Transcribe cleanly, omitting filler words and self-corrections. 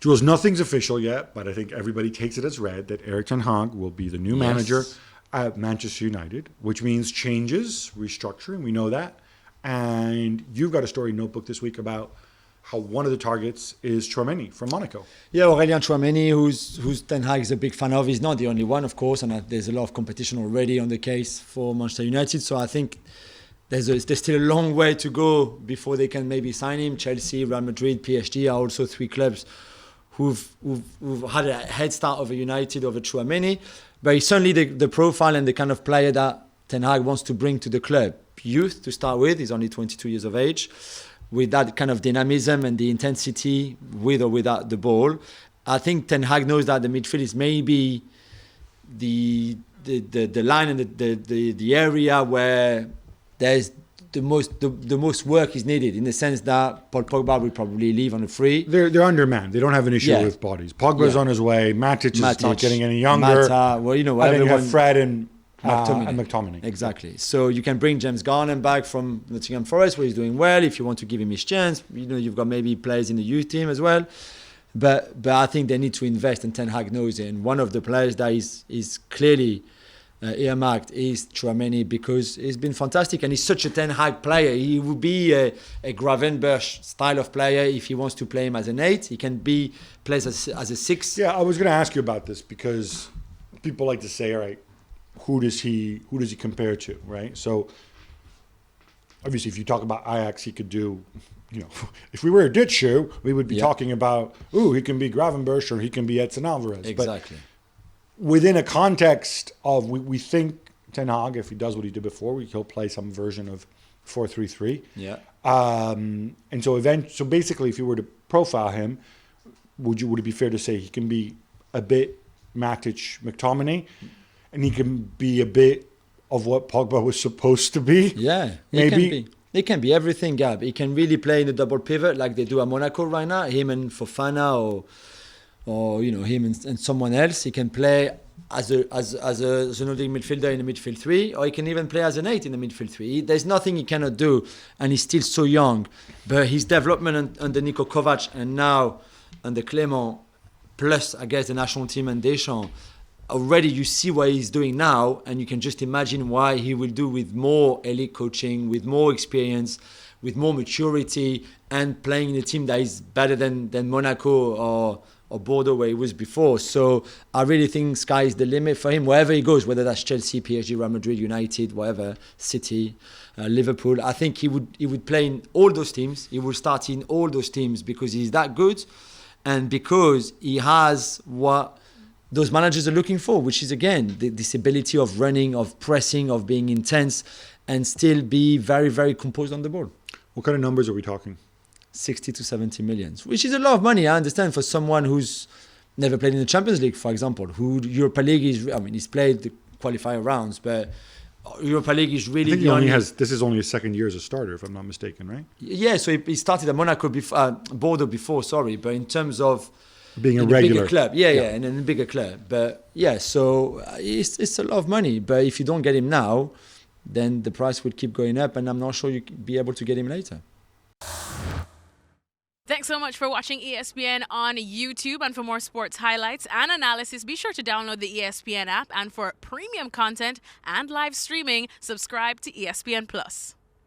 Jules, nothing's official yet, but I think everybody takes it as read that Erik ten Hag will be the new manager at Manchester United, which means changes, restructuring. We know that. And you've got a story notebook this week about how one of the targets is Tchouameni from Monaco. Yeah, Aurelien Tchouameni, who's Ten Hag is a big fan of. He's not the only one, of course, and there's a lot of competition already on the case for Manchester United. So I think there's still a long way to go before they can maybe sign him. Chelsea, Real Madrid, PSG are also three clubs who've had a head start over United, over Tchouameni. But he's certainly the profile and the kind of player that Ten Hag wants to bring to the club. Youth to start with, he's only 22 years of age, with that kind of dynamism and the intensity with or without the ball. I think Ten Hag knows that the midfield is maybe the line and the area where there's the most work is needed, in the sense that Paul Pogba will probably leave on a free. They're undermanned. They don't have an issue with bodies. Pogba's on his way. Matic is not getting any younger. Mata, well, you know, I think you have Fred and McTominay. Exactly. So you can bring James Garner back from Nottingham Forest, where he's doing well. If you want to give him his chance, you know, you've got maybe players in the youth team as well. But I think they need to invest, and Ten Hag knows it. And one of the players that is clearly earmarked is Tchouameni, because he's been fantastic and he's such a Ten Hag player. He would be a Gravenberch style of player if he wants to play him as an 8. He can be plays as a 6. Yeah, I was going to ask you about this, because people like to say, all right, who does he compare to, right? So obviously, if you talk about Ajax, he could do, you know, if we were a ditch shoe, we would be talking about, he can be Gravenberch or he can be Edson Alvarez. Exactly. But within a context of, we think Ten Hag, if he does what he did before, he'll play some version of 4-3-3. Yeah. And so basically, if you were to profile him, would it be fair to say he can be a bit Matic, McTominay, and he can be a bit of what Pogba was supposed to be? Yeah, maybe. He can be everything, Gab. He can really play in the double pivot like they do at Monaco right now. Him and Fofana, or you know, him and someone else. He can play as a Nordic midfielder in the midfield 3, or he can even play as an 8 in the midfield 3. There's nothing he cannot do, and he's still so young. But his development under Niko Kovac and now under Clément, plus I guess the national team and Deschamps, already you see what he's doing now, and you can just imagine why he will do with more elite coaching, with more experience, with more maturity, and playing in a team that is better than Monaco or Bordeaux, where he was before. So I really think sky is the limit for him, wherever he goes, whether that's Chelsea, PSG, Real Madrid, United, whatever, City, Liverpool. I think he would play in all those teams. He will start in all those teams because he's that good, and because he has what those managers are looking for, which is, again, this ability of running, of pressing, of being intense, and still be very, very composed on the ball. What kind of numbers are we talking? 60 to 70 million, which is a lot of money, I understand, for someone who's never played in the Champions League, for example, who Europa League is, I mean, he's played the qualifier rounds, but Europa League is really... I think this is only his second year as a starter, if I'm not mistaken, right? Yeah, so he started at Monaco Bordeaux before, but in terms of being a regular bigger club, and in a bigger club, but so it's a lot of money. But if you don't get him now, then the price will keep going up, and I'm not sure you'll be able to get him later. Thanks so much for watching ESPN on YouTube. And for more sports highlights and analysis, be sure to download the ESPN app. And for premium content and live streaming, subscribe to ESPN Plus.